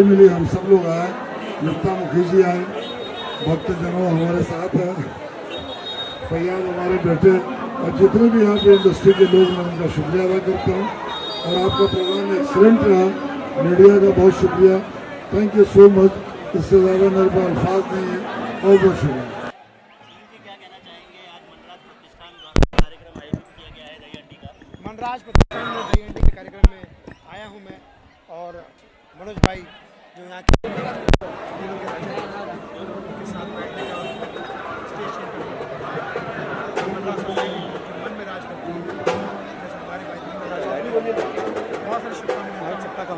मिली हम सब लोग आए, युक्ता मुखी जी आए, भक्तजनों हमारे साथ हैं, फैयाज हमारे बेटे और जितने भी यहाँ पे इंडस्ट्री के लोग हैं उनका शुक्रिया अदा करता हूँ। और आपका प्रोग्राम एक्सीलेंट रहा, मीडिया का बहुत शुक्रिया, थैंक यू सो मच। इससे ज़्यादा मेरे पास अल्फाज नहीं है, बहुत बहुत शुक्रिया। मनराज प्रतिष्ठान में दही हंडी के कार्यक्रम में आया हूँ मैं, और मनोज भाई जो यहाँ के साथ बैठने का स्टेज सेंटर मनराज मन में राज करते हैं। हमारे भाई बहुत सारी शुभकामनाएं। सप्ताह का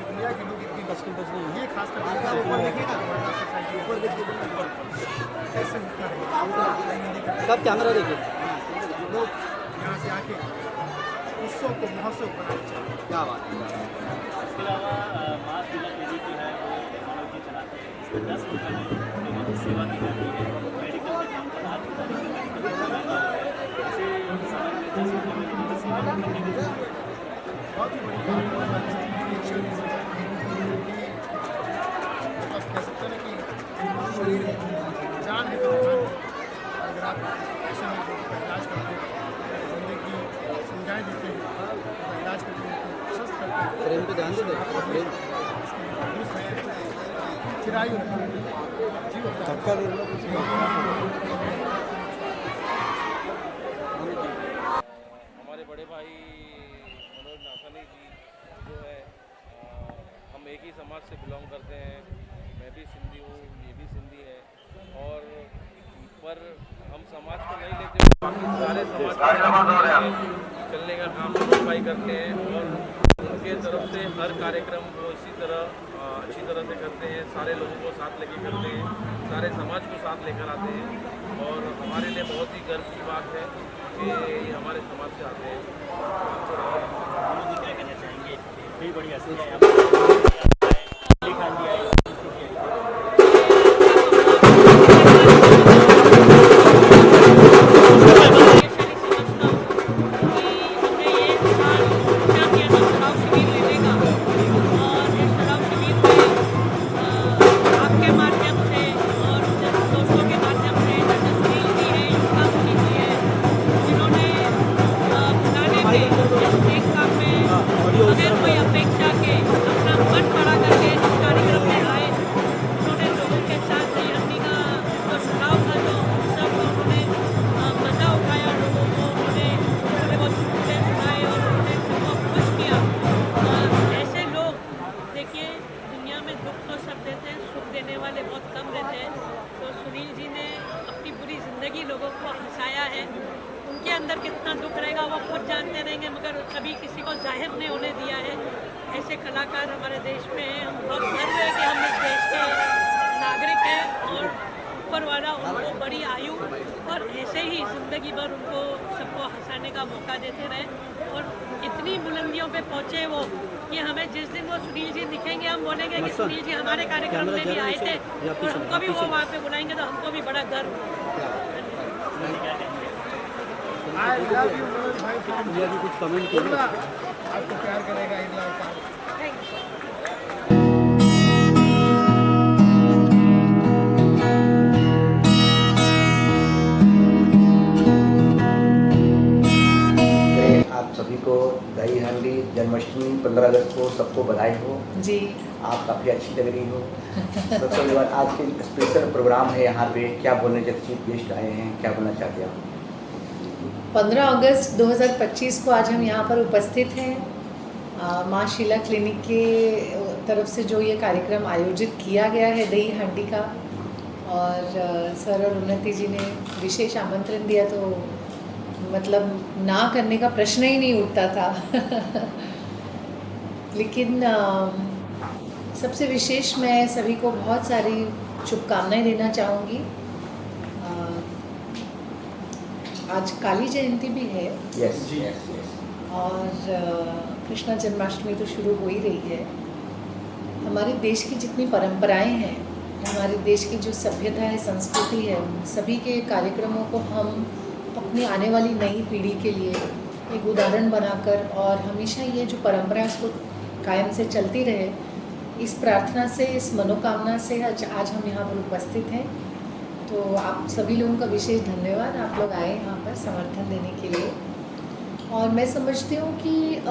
दुनिया के लोग इतनी बस नहीं है, खासकर ऊपर देखिएगा ऊपर देखिए कैसे सब कैमरा देखिए, लोग यहाँ से आके उत्सव को महोत्सव बनाना चाहिए। क्या बात है। इसके अलावा माँ तिलक निधि जो है वो मनोज जी चलाते हैं, इसमें 10 रुपये में लोगों की सेवा की जाती है। मेडिकल के काम पर हाथ उठाने की ऐसे समय में 10 रुपये में लोगों की सेवा करने की बहुत ही बड़ी बात है। आप कह सकते हैं कि शरीर जान है तो जान है। अगर आप ऐसे में इलाज करते हैं, जिंदगी की सुविधाएँ देते हैं, इलाज करते हैं, स्वस्थ करते हैं, फ्रेम पे ध्यान दे चिराई होती है, जीव होता है। हमारे बड़े भाई मनोज नाथानी जी जो है, हम एक ही समाज से बिलोंग करते हैं। मैं भी सिंधी हूँ, ये भी सिंधी है, और पर हम समाज को नहीं लेते, बाकी सारे समाज चलने का काम मनोज भाई करते हैं, और उनके तरफ से हर कार्यक्रम वो इसी तरह अच्छी तरह से करते हैं, सारे लोगों को साथ लेके करते हैं, सारे समाज को साथ लेकर आते हैं, और हमारे लिए बहुत ही गर्व की बात है कि ये हमारे समाज से आते हैं। क्या कहना चाहेंगे? बड़ी बड़ी हस्ती है लोगों को हंसाया है। उनके अंदर कितना दुख रहेगा वो खुद जानते रहेंगे, मगर कभी किसी को जाहिर नहीं होने दिया है। ऐसे कलाकार हमारे देश में हैं। हम बहुत गर्व है कि हम इस देश के नागरिक हैं, और ऊपर वाला उनको बड़ी आयु और ऐसे ही ज़िंदगी भर उनको सबको हंसाने का मौका देते रहे, और इतनी बुलंदियों पे पहुँचे वो कि हमें जिस दिन वो सुनील जी दिखेंगे हम बोलेंगे कि सुनील जी हमारे कार्यक्रम में भी आए थे, और हमको भी वो वहाँ पे बुलाएंगे तो हमको भी बड़ा गर्व। I love you मनोज भाई from ये भी कुछ कमेंट किया आपको प्यार करेगा इतना आप सभी को दही हांडी जन्माष्टमी 15 अगस्त को सबको बधाई हो जी। आप काफ़ी अच्छी लग रही हो। सबसे बड़ी बात, आज के स्पेशल प्रोग्राम है यहाँ पे, क्या बोलने जब चीफ गेस्ट आए हैं, क्या बोलना चाहते हैं आप? 15 अगस्त 2025 को आज हम यहाँ पर उपस्थित हैं। माँ शीला क्लिनिक के तरफ से जो ये कार्यक्रम आयोजित किया गया है दही हांडी का, और सर और उन्नति जी ने विशेष आमंत्रण दिया तो मतलब ना करने का प्रश्न ही नहीं उठता था। लेकिन सबसे विशेष मैं सभी को बहुत सारी शुभकामनाएं देना चाहूँगी। आज काली जयंती भी है। यस। और कृष्ण जन्माष्टमी तो शुरू हो ही रही है। हमारे देश की जितनी परंपराएं हैं, हमारे देश की जो सभ्यता है, संस्कृति है, सभी के कार्यक्रमों को हम अपनी आने वाली नई पीढ़ी के लिए एक उदाहरण बनाकर, और हमेशा ये जो परंपरा है उसको कायम से चलती रहे, इस प्रार्थना से, इस मनोकामना से आज हम यहाँ पर उपस्थित हैं। तो आप सभी लोगों का विशेष धन्यवाद, आप लोग आए यहाँ पर समर्थन देने के लिए। और मैं समझती हूँ कि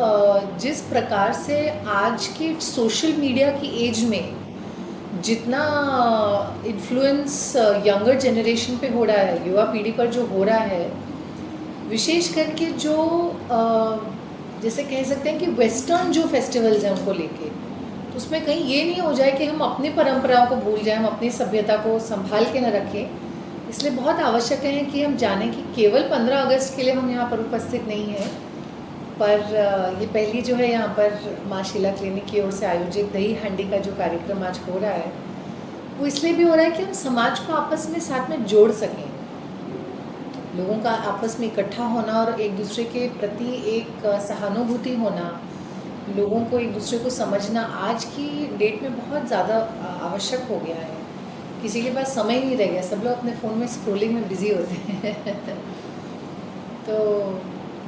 जिस प्रकार से आज की सोशल मीडिया की एज में जितना इन्फ्लुएंस यंगर जनरेशन पे हो रहा है, युवा पीढ़ी पर जो हो रहा है, विशेष करके जो जैसे कह सकते हैं कि वेस्टर्न जो फेस्टिवल्स हैं उनको लेके, तो उसमें कहीं ये नहीं हो जाए कि हम अपनी परंपराओं को भूल जाएं, हम अपनी सभ्यता को संभाल के न रखें। इसलिए बहुत आवश्यक है कि हम जानें कि केवल 15 अगस्त के लिए हम यहाँ पर उपस्थित नहीं हैं, पर ये पहली जो है यहाँ पर माँ शीला क्लिनिक की ओर से आयोजित दही हांडी का जो कार्यक्रम आज हो रहा है, वो इसलिए भी हो रहा है कि हम समाज को आपस में साथ में जोड़ सकें। लोगों का आपस में इकट्ठा होना और एक दूसरे के प्रति एक सहानुभूति होना, लोगों को एक दूसरे को समझना आज की डेट में बहुत ज़्यादा आवश्यक हो गया है। किसी के पास समय नहीं रह गया, सब लोग अपने फ़ोन में स्क्रॉलिंग में बिज़ी होते हैं। तो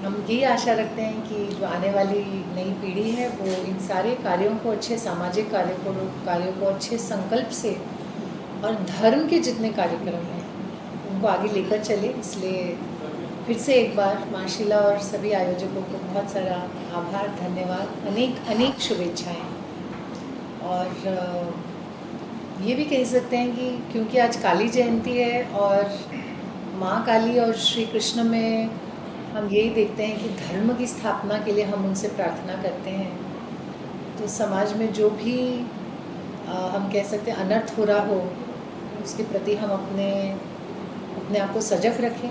हम यही आशा रखते हैं कि जो आने वाली नई पीढ़ी है वो इन सारे कार्यों को, अच्छे सामाजिक कार्यों को अच्छे संकल्प से, और धर्म के जितने कार्यक्रम हैं उनको आगे लेकर चले। इसलिए फिर से एक बार माँ शीला और सभी आयोजकों को बहुत सारा आभार, धन्यवाद, अनेक अनेक शुभेच्छाएँ। और ये भी कह सकते हैं कि क्योंकि आज काली जयंती है और माँ काली और श्री कृष्ण में हम यही देखते हैं कि धर्म की स्थापना के लिए हम उनसे प्रार्थना करते हैं। तो समाज में जो भी हम कह सकते हैं अनर्थ हो रहा हो, उसके प्रति हम अपने आप को सजग रखें।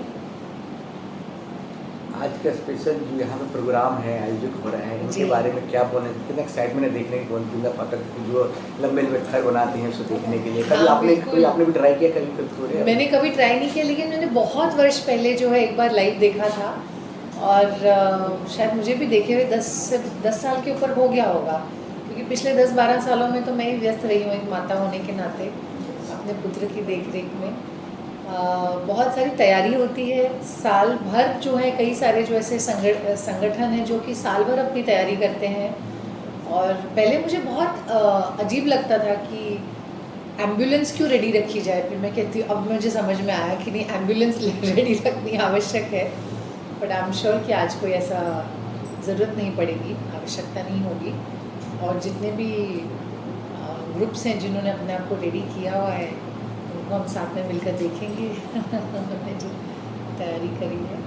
आज का स्पेशल जो यहाँ पे प्रोग्राम है आयोजित हो रहा है, इनके बारे में क्या बोलें? कितना एक्साइटमेंट है देखने की, दुर्गा पाठक जो लंबे लंबे घर बनाते हैं उसको देखने के लिए। कभी आपने भी ट्राई किया? कभी मैंने कभी ट्राई नहीं किया, लेकिन मैंने बहुत वर्ष पहले जो है एक बार लाइव देखा था, और शायद मुझे भी देखे हुए 10 साल के ऊपर हो गया होगा, क्योंकि पिछले 10-12 सालों में तो मैं ही व्यस्त रही हूँ एक माता होने के नाते अपने पुत्र की देखरेख में। बहुत सारी तैयारी होती है साल भर, जो है कई सारे जो ऐसे संगठन हैं जो कि साल भर अपनी तैयारी करते हैं। और पहले मुझे बहुत अजीब लगता था कि एम्बुलेंस क्यों रेडी रखी जाए, फिर मैं कहती हूँ अब मुझे समझ में आया कि नहीं, एम्बुलेंस रेडी रखनी आवश्यक है। बट आई एम श्योर कि आज कोई ऐसा ज़रूरत नहीं पड़ेगी, आवश्यकता नहीं होगी। और जितने भी ग्रुप्स हैं जिन्होंने अपने आप को रेडी किया हुआ है, उनको हम साथ में मिलकर देखेंगे। हमने जो तैयारी करी है।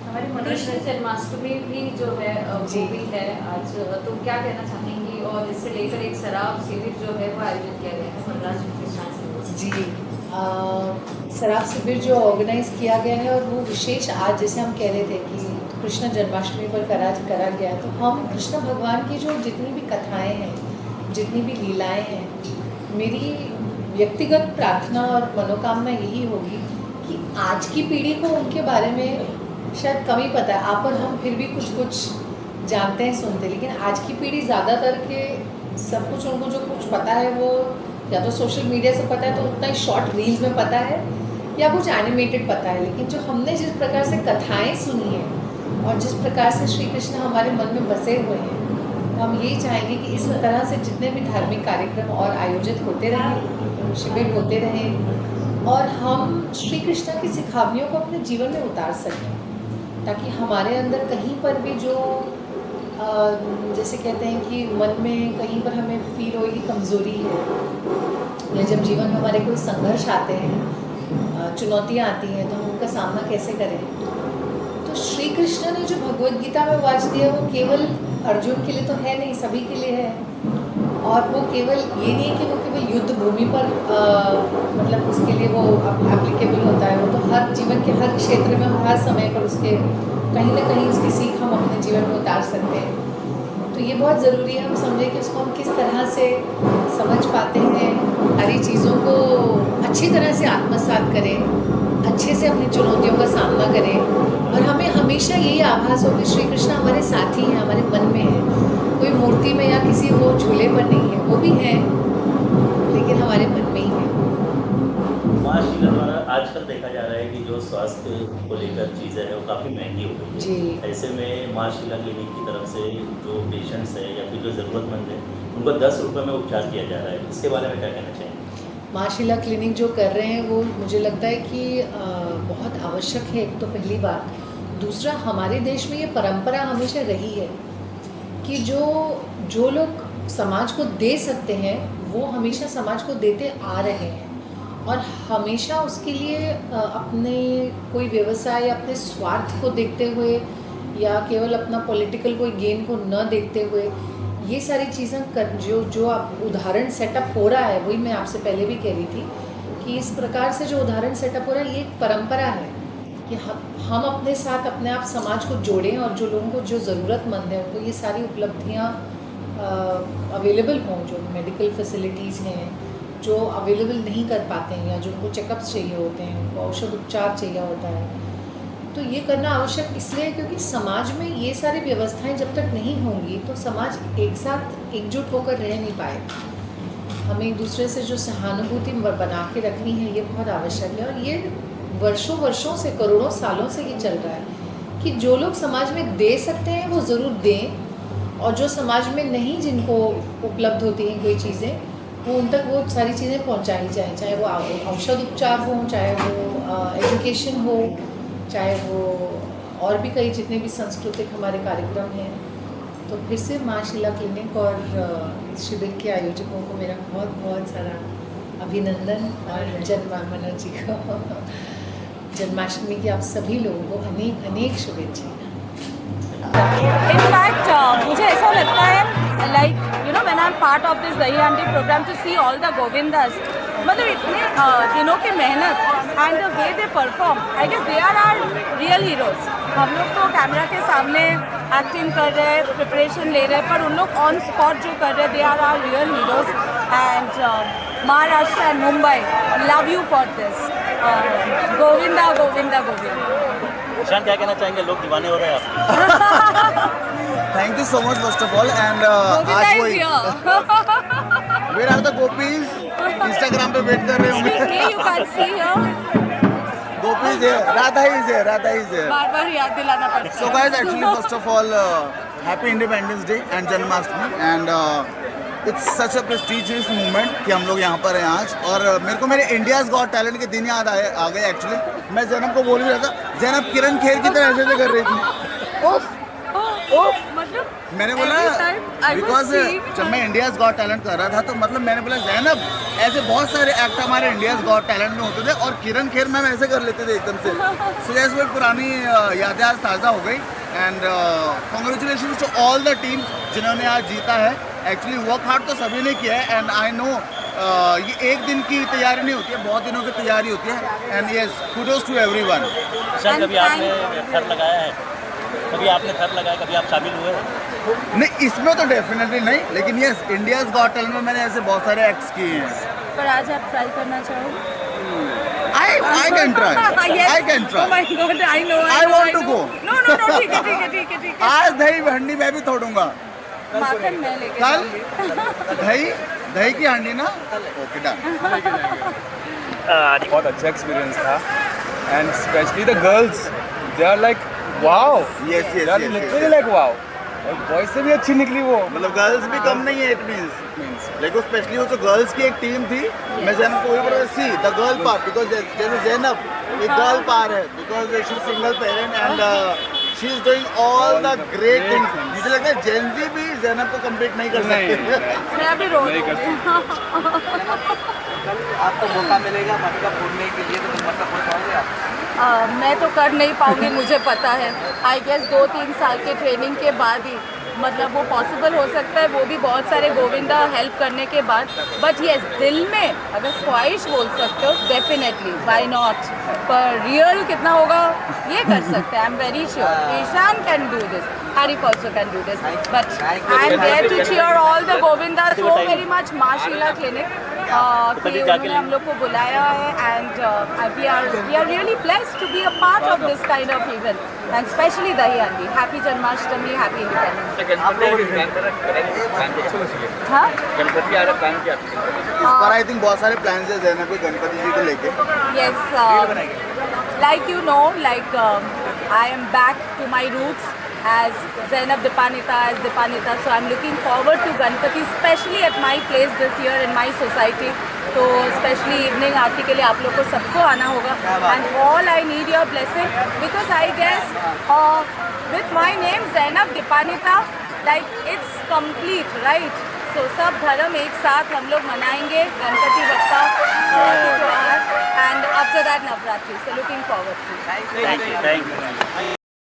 हमारी कृष्ण जन्माष्टमी भी जो है वो भी है आज, तो क्या कहना चाहेंगी? और इससे लेकर एक शराब शिविर जो है वो आयोजित किया गया है 15 जी, शराब शिविर जो ऑर्गेनाइज किया गया है, और वो विशेष आज जैसे हम कह रहे थे कि कृष्ण जन्माष्टमी पर करा गया, तो हम कृष्ण भगवान की जो जितनी भी कथाएं हैं, जितनी भी लीलाएं हैं, मेरी व्यक्तिगत प्रार्थना और मनोकामना यही होगी कि आज की पीढ़ी को उनके बारे में शायद कम ही पता है। आप और हम फिर भी कुछ जानते हैं, सुनते हैं, लेकिन आज की पीढ़ी ज़्यादातर के सब कुछ, उनको जो कुछ पता है वो या तो सोशल मीडिया से पता है, तो उतना ही शॉर्ट रील्स में पता है, या कुछ एनिमेटेड पता है। लेकिन जो हमने जिस प्रकार से कथाएं सुनी हैं और जिस प्रकार से श्री कृष्ण हमारे मन में बसे हुए हैं, तो हम यही चाहेंगे कि इस तरह से जितने भी धार्मिक कार्यक्रम और आयोजित होते रहें, शिविर होते रहें, और हम श्री कृष्ण की सिखावनियों को अपने जीवन में उतार सकें, ताकि हमारे अंदर कहीं पर भी जो जैसे कहते हैं कि मन में कहीं पर हमें फील हो कि कमज़ोरी है, या जब जीवन में हमारे कोई संघर्ष आते हैं, चुनौतियाँ आती हैं, तो हम उनका सामना कैसे करें। तो श्री कृष्ण ने जो भगवद गीता में वाच दिया वो केवल अर्जुन के लिए तो है नहीं, सभी के लिए है। और वो केवल ये नहीं है कि वो केवल युद्ध भूमि पर मतलब उसके लिए वो एप्लीकेबल होता है, वो तो हर जीवन के हर क्षेत्र में, हर समय पर उसके कहीं ना कहीं उसकी सीख हम अपने जीवन में उतार सकते हैं। तो ये बहुत ज़रूरी है हम समझें कि उसको हम किस तरह से समझ पाते हैं, सारी चीज़ों को अच्छी तरह से आत्मसात करें, अच्छे से अपनी चुनौतियों का सामना करें, और हमें हमेशा यही आभास हो कि श्री कृष्ण हमारे साथी हैं, हमारे मन में है, कोई मूर्ति में या किसी वो झूले पर नहीं है, वो भी है लेकिन हमारे मन में ही है। माँ शीला द्वारा आज आजकल देखा जा रहा है कि जो स्वास्थ्य को लेकर चीज़ें हैं वो काफ़ी महंगी हो गई जी। है। ऐसे में माँ शीला क्लिनिक की तरफ से जो पेशेंट्स है या फिर जो ज़रूरतमंद है उनको 10 रुपये में उपचार किया जा रहा है, इसके बारे में क्या कहना चाहेंगे? माँ शीला क्लिनिक जो कर रहे हैं वो मुझे लगता है कि बहुत आवश्यक है। एक तो पहली बात, दूसरा हमारे देश में ये परंपरा हमेशा रही है कि जो लोग समाज को दे सकते हैं वो हमेशा समाज को देते आ रहे हैं और हमेशा उसके लिए अपने कोई व्यवसाय या अपने स्वार्थ को देखते हुए या केवल अपना पॉलिटिकल कोई गेन को न देखते हुए ये सारी चीज़ें कर जो आप उदाहरण सेटअप हो रहा है, वही मैं आपसे पहले भी कह रही थी कि इस प्रकार से जो उदाहरण सेटअप हो रहा है ये एक परंपरा है कि हम अपने साथ अपने आप समाज को जोड़ें और जो लोगों को जो ज़रूरतमंद है उनको ये सारी उपलब्धियाँ अवेलेबल हों। जो मेडिकल फैसिलिटीज़ हैं जो अवेलेबल नहीं कर पाते हैं या जो उनको चेकअप्स चाहिए होते हैं, उनको औषध उपचार चाहिए होता है, तो ये करना आवश्यक इसलिए है क्योंकि समाज में ये सारी व्यवस्थाएं जब तक नहीं होंगी तो समाज एक साथ एकजुट होकर रह नहीं पाएगा। हमें एक दूसरे से जो सहानुभूति बना के रखनी है ये बहुत आवश्यक है और ये वर्षों वर्षों से, करोड़ों सालों से ये चल रहा है कि जो लोग समाज में दे सकते हैं वो ज़रूर दें और जो समाज में नहीं, जिनको उपलब्ध होती हैं कोई चीज़ें, वो उन तक वो सारी चीज़ें पहुंचाई जाएँ, चाहे वो औषध उपचार हो, चाहे वो एजुकेशन हो, चाहे वो और भी कई जितने भी सांस्कृतिक हमारे कार्यक्रम हैं। तो फिर से माँ शीला क्लिनिक और इस शिविर के आयोजकों को मेरा बहुत बहुत सारा अभिनंदन और जन्माष्टमी जी को जन्माष्टमी की आप सभी लोगों को अनेक अनेक शुभेच्छाएं। इनफैक्ट मुझे ऐसा लगता है like you know when I am part of this Dahi Handi programme to see all the Govindas, मतलब इतने दिनों की मेहनत and the way they perform, I guess they are are real heroes. हम लोग तो कैमरा के सामने एक्टिंग कर रहे हैं, प्रिपरेशन ले रहे हैं, पर उन लोग ऑन स्पॉट जो कर रहे हैं they are are real heroes. And Maharashtra and Mumbai love you for this. Govinda Govinda Govinda. Ishaan क्या कहना चाहेंगे, लोग दीवाने हो रहे हैं आप? Thank you so much first of all and आज वही Where are the gopis? Instagram पे वेट कर रहे होंगे। You can't see here. Gopis है, Radha is here, Radha is here. बार-बार याद दिलाना पड़ता है। So guys, actually first of all happy Independence Day and Janmashtami and it's such a prestigious moment कि हम लोग यहाँ पर हैं आज। और मेरे को मेरे इंडियाज़ गॉट टैलेंट के दिन याद आ गए एक्चुअली। मैं जैनब को बोल भी रहा था, जैनब किरण खेर की तरह ऐसे कर रही थी। मतलब मैंने बोला बिकॉज जब मैं इंडियाज़ गॉट टैलेंट कर रहा था तो मतलब मैंने बोला जैनब ऐसे बहुत सारे एक्ट हमारे इंडियाज़ गॉट टैलेंट में होते थे और किरण खेर मैम ऐसे कर लेते थे एकदम से। सो जैसे वो पुरानी यादें आज ताज़ा हो गई and congratulation to all the team जिन्होंने आज जीता है। एक्चुअली वर्क हार्ड तो सभी ने किया है एंड आई नो ये एक दिन की तैयारी नहीं होती है, बहुत दिनों की तैयारी होती है and yes kudos to everyone. कभी आपने थर लगाया है, कभी आपने थर लगाया, कभी आप शामिल हुए? नहीं, इसमें तो डेफिनेटली नहीं, लेकिन यस इंडियाज़ गॉट टैलेंट में मैंने ऐसे बहुत सारे एक्ट्स किए हैं। पर आज आप ट्राई करना चाहोगे? I can try. Yes. I can try. Oh my God, I know. I want to go. No, ठीक है। आज दही हंडी मैं भी तोड़ूंगा। माखन मैं लेके कल जाऊंगी। दही की हांडी ना? Okay done. बहुत अच्छा एक्सपीरियंस था and specially the girls they are like wow. Yes they are literally like wow. और बॉयज से भी अच्छी निकली वो, मतलब गर्ल्स भी कम नहीं है, इट मींस लेकिन स्पेशली वो जो गर्ल्स की एक टीम थी, मैं जैनब को बोल रहा see the girl part because जैसे जैनब एक गर्ल पार है because she is single parent and she is doing all the great things. मुझे लगता है जेनजी भी जैनब को कम्पीट नहीं कर सकते। मैं भी रो नहीं कर आपको मौका मिलेगा मटका फोड़ने के लिए तो मटका फोड़ पाओगे आप? मैं तो कर नहीं पाऊंगी, मुझे पता है। आई गेस 2-3 साल के ट्रेनिंग के बाद ही मतलब वो पॉसिबल हो सकता है, वो भी बहुत सारे गोविंदा हेल्प करने के बाद। बट यस दिल में अगर ख्वाहिश बोल सकते हो डेफिनेटली व्हाई नॉट, पर रियल कितना होगा ये कर सकते हैं। I am very sure Ishaan can do this, Harif also can do this, but I am there to cheer all the Govindas so very much. माँ शीला क्लिनिक कि उन्होंने हम लोग को बुलाया है and we are really blessed to be a part of this kind of event and specially Dahi Handi. Happy Janmashtami, happy independence. हाँ, गणपति आ रहा प्लान किया इस बार आई थिंक बहुत सारे प्लान्स है जैन कोई गणपति जी को लेके। yes, like you know, like I am back to my roots as Zainab Dipanita, as Dipanita, so I'm looking forward to Ganpati, especially at my place this year in my society. तो specially evening aarti के लिए आप लोग को सबको आना होगा and all I need your blessing because I guess with my name Zainab Dipanita like it's complete right. So सब धर्म एक साथ हम लोग मनाएंगे गणपति बप्पा त्योहार and after that Navratri. So looking forward to. Thank you.